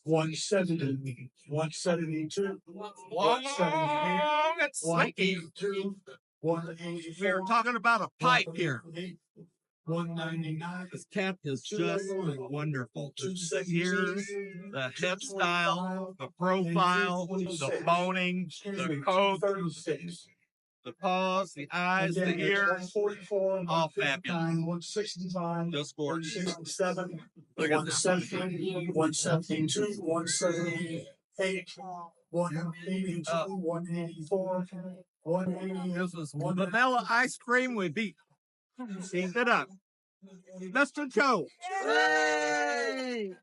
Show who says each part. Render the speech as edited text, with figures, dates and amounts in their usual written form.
Speaker 1: 170, 172,
Speaker 2: Whoa, it's spiky.
Speaker 1: 182, 184.
Speaker 2: We were talking about a pipe here.
Speaker 1: 199.
Speaker 2: This cat is just wonderful. The ears, the hip style, the profile, the boning, the coat, the paws, the eyes, the ears, all fabulous.
Speaker 1: 165,
Speaker 2: Just gorgeous.
Speaker 1: 167,
Speaker 2: Look at this.
Speaker 1: 170, 172, 178, 182, 184, 180.
Speaker 2: This is vanilla ice cream with beef. Eat it up. Mr. Joe.
Speaker 3: Yay!